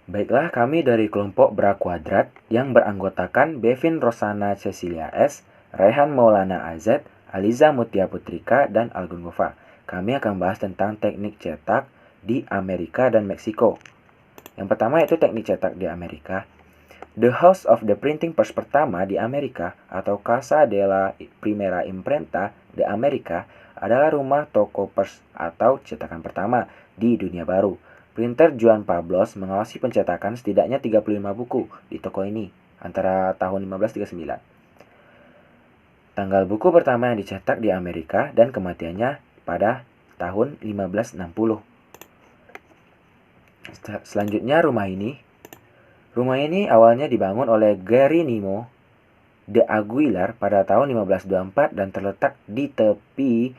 Baiklah, kami dari kelompok Bra Kuadrat yang beranggotakan Bevin Rosana Cecilia S, Rehan Maulana AZ, Aliza Mutia Putrika, dan Algun Gova. Kami akan bahas tentang teknik cetak di Amerika dan Meksiko. Yang pertama yaitu teknik cetak di Amerika. The House of the Printing Press pertama di Amerika atau Casa de la Primera Imprenta de America adalah rumah toko pers atau cetakan pertama di dunia baru. Printer Juan Pablos mengawasi pencetakan setidaknya 35 buku di toko ini antara tahun 1539. Tanggal buku pertama yang dicetak di Amerika dan kematiannya pada tahun 1560. Selanjutnya Rumah ini awalnya dibangun oleh Geronimo de Aguilar pada tahun 1524 dan terletak di tepi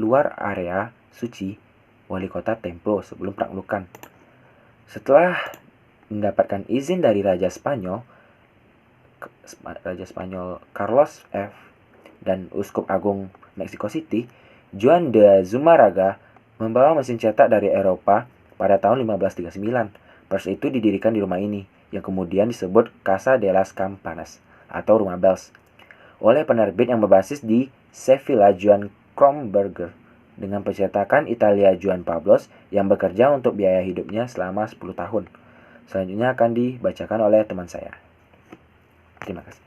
luar area suci wali kota Templo sebelum penaklukan. Setelah mendapatkan izin dari Raja Spanyol Carlos F dan Uskup Agung Mexico City, Juan de Zumárraga membawa mesin cetak dari Eropa pada tahun 1539. Pers itu didirikan di rumah ini, yang kemudian disebut Casa de las Campanas atau Rumah Bells, oleh penerbit yang berbasis di Sevilla Juan Kronberger dengan pencetakan Italia Juan Pablos yang bekerja untuk biaya hidupnya selama 10 tahun. Selanjutnya akan dibacakan oleh teman saya. Terima kasih.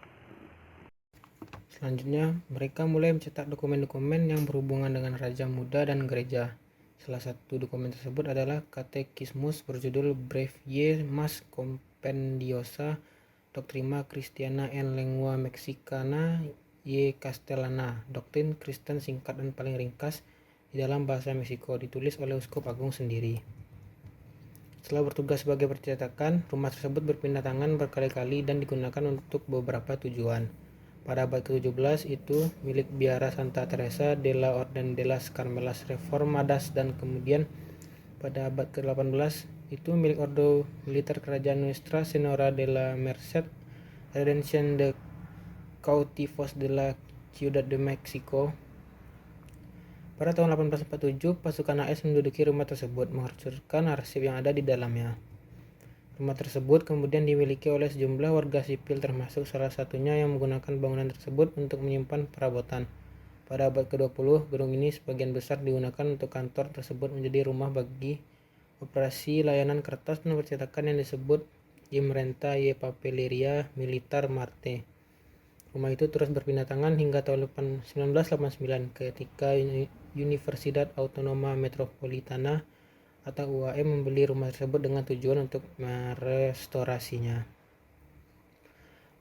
Selanjutnya, mereka mulai mencetak dokumen-dokumen yang berhubungan dengan Raja Muda dan Gereja. Salah satu dokumen tersebut adalah Katekismus berjudul Breviae Mas Compendiosa Doctrina Cristiana en Lengua Mexicana y Castellana, doktrin Kristen singkat dan paling ringkas di dalam bahasa Meksiko, ditulis oleh Uskup Agung sendiri. Setelah bertugas sebagai percetakan, rumah tersebut berpindah tangan berkali-kali dan digunakan untuk beberapa tujuan. Pada abad ke-17 itu milik Biara Santa Teresa de la Orden de las Carmelas Reformadas, dan kemudian pada abad ke-18 itu milik Ordo Militer Kerajaan Nuestra Senora de la Merced Redención de Cautivos de la Ciudad de Mexico. Pada tahun 1847, pasukan AS menduduki rumah tersebut, menghancurkan arsip yang ada di dalamnya. Rumah tersebut kemudian dimiliki oleh sejumlah warga sipil, termasuk salah satunya yang menggunakan bangunan tersebut untuk menyimpan perabotan. Pada abad ke-20, gedung ini sebagian besar digunakan untuk kantor tersebut menjadi rumah bagi operasi layanan kertas dan percetakan yang disebut Imprenta y Papelería Militar Marte. Rumah itu terus berpindah tangan hingga tahun 1989 ketika Universidad Autonoma Metropolitana atau UAM membeli rumah tersebut dengan tujuan untuk merestorasinya.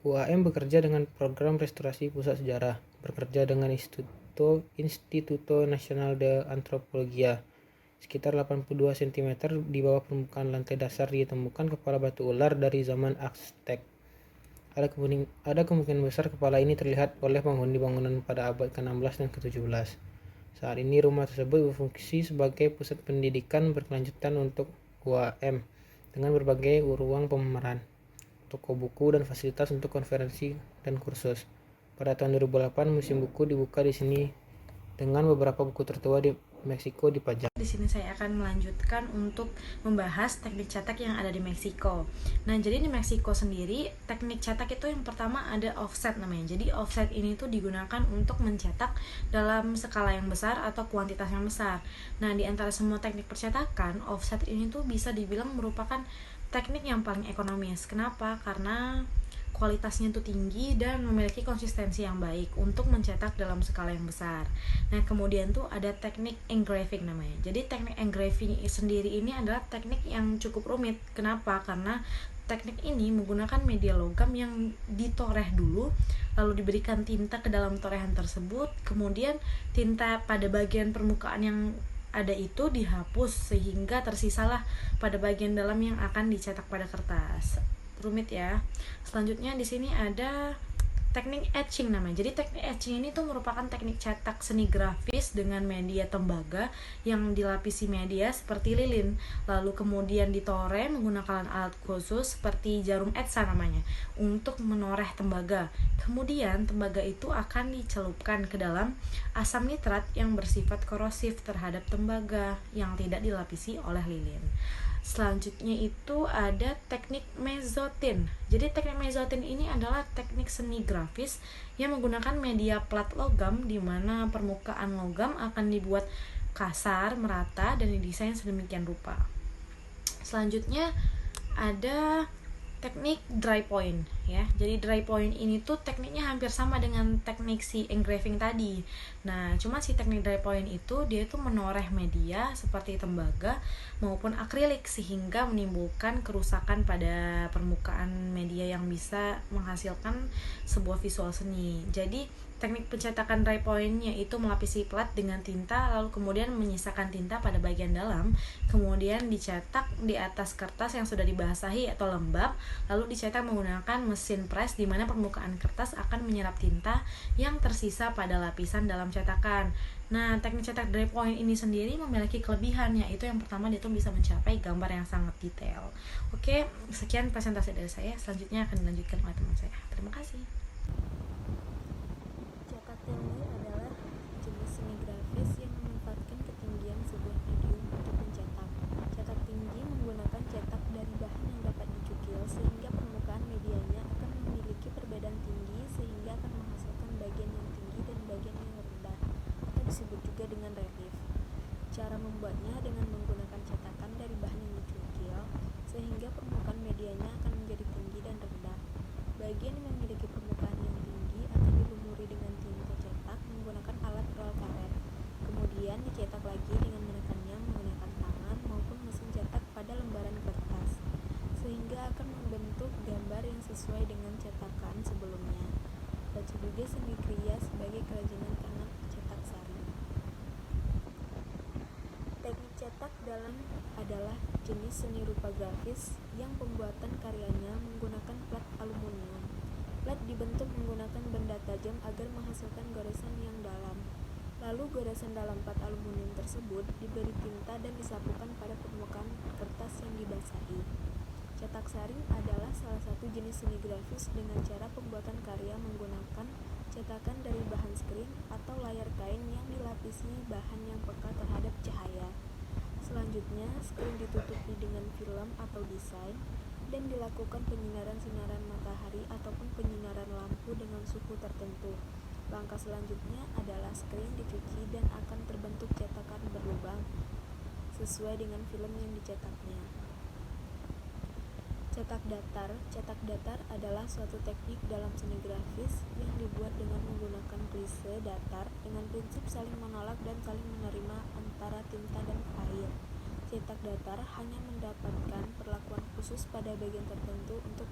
UAM bekerja dengan program restorasi pusat sejarah, bekerja dengan Instituto Nacional de Antropología. Sekitar 82 cm di bawah permukaan lantai dasar ditemukan kepala batu ular dari zaman Aztec. Ada kemungkinan besar kepala ini terlihat oleh penghuni bangunan pada abad ke-16 dan ke-17. Saat ini rumah tersebut berfungsi sebagai pusat pendidikan berkelanjutan untuk UAM dengan berbagai ruang pemeran, toko buku, dan fasilitas untuk konferensi dan kursus. Pada tahun 2008, museum buku dibuka di sini dengan beberapa buku tertua di Meksiko dipajang. Di sini saya akan melanjutkan untuk membahas teknik cetak yang ada di Meksiko. Nah, jadi di Meksiko sendiri teknik cetak itu yang pertama ada offset namanya. Jadi offset ini tuh digunakan untuk mencetak dalam skala yang besar atau kuantitas yang besar. Nah, di antara semua teknik percetakan, offset ini tuh bisa dibilang merupakan teknik yang paling ekonomis. Kenapa? Karena kualitasnya itu tinggi dan memiliki konsistensi yang baik untuk mencetak dalam skala yang besar. Nah, kemudian tuh ada teknik engraving namanya. Jadi teknik engraving sendiri ini adalah teknik yang cukup rumit. Kenapa? Karena teknik ini menggunakan media logam yang ditoreh dulu, lalu diberikan tinta ke dalam torehan tersebut, kemudian tinta pada bagian permukaan yang ada itu dihapus sehingga tersisalah pada bagian dalam yang akan dicetak pada kertas. Rumit ya. Selanjutnya di sini ada teknik etching namanya. Jadi teknik etching ini tuh merupakan teknik cetak seni grafis dengan media tembaga yang dilapisi media seperti lilin, lalu kemudian ditore menggunakan alat khusus seperti jarum etsa namanya untuk menoreh tembaga. Kemudian tembaga itu akan dicelupkan ke dalam asam nitrat yang bersifat korosif terhadap tembaga yang tidak dilapisi oleh lilin. Selanjutnya itu ada teknik mezzotint. Jadi teknik mezzotint ini adalah teknik seni grafis yang menggunakan media plat logam, di mana permukaan logam akan dibuat kasar, merata, dan didesain sedemikian rupa. Selanjutnya ada teknik dry point ya. Jadi dry point ini tuh tekniknya hampir sama dengan teknik si engraving tadi. Nah, cuma si teknik dry point itu dia itu menoreh media seperti tembaga maupun akrilik sehingga menimbulkan kerusakan pada permukaan media yang bisa menghasilkan sebuah visual seni. Jadi teknik pencetakan dry point-nya itu melapisi plat dengan tinta, lalu kemudian menyisakan tinta pada bagian dalam, kemudian dicetak di atas kertas yang sudah dibasahi atau lembab, lalu dicetak menggunakan mesin press, di mana permukaan kertas akan menyerap tinta yang tersisa pada lapisan dalam cetakan. Nah, teknik cetak dry point ini sendiri memiliki kelebihan, yaitu yang pertama dia tuh bisa mencapai gambar yang sangat detail. Oke, sekian presentasi dari saya. Selanjutnya akan dilanjutkan oleh teman saya. Terima kasih. Cetak tinggi adalah jenis seni grafis yang memanfaatkan ketinggian sebuah medium untuk mencetak. Cetak tinggi menggunakan cetak dari bahan yang dapat dicukil sehingga permukaan medianya akan memiliki perbedaan tinggi sehingga akan menghasilkan bagian yang tinggi dan bagian yang rendah, atau disebut juga dengan relief. Cara membuatnya dengan menggunakan cetakan dari bahan yang dicukil sehingga permukaan medianya akan menjadi tinggi dan rendah. Bagian yang memiliki permukaan yang tinggi akan dilumuri dengan tinta cetak menggunakan alat roll karet. Kemudian dicetak lagi dengan menekannya menggunakan tangan maupun mesin cetak pada lembaran kertas, sehingga akan membentuk gambar yang sesuai dengan cetakan sebelumnya. Baca juga seni kriya sebagai kerajinan tangan cetak sari. Teknik cetak dalam adalah jenis seni rupa grafis yang pembuatan karyanya menggunakan plat aluminium. Plat dibentuk menggunakan benda tajam agar menghasilkan goresan yang dalam. Lalu goresan dalam plat aluminium tersebut diberi tinta dan disapukan pada permukaan kertas yang dibasahi. Cetak saring adalah salah satu jenis seni grafis dengan cara pembuatan karya menggunakan cetakan dari bahan skrin atau layar kain yang dilapisi bahan yang peka terhadap cahaya. Selanjutnya, skrin ditutupi dengan film atau desain dan dilakukan penyinaran sinaran matahari ataupun penyinaran lampu dengan suhu tertentu. Langkah selanjutnya adalah skrin dicuci dan akan terbentuk cetakan berlubang sesuai dengan film yang dicetaknya. Cetak datar. Cetak datar adalah suatu teknik dalam seni grafis yang dibuat dengan menggunakan plise datar dengan prinsip saling menolak dan saling menerima antara tinta dan air. Cetak datar hanya mendapatkan perlakuan khusus pada bagian tertentu untuk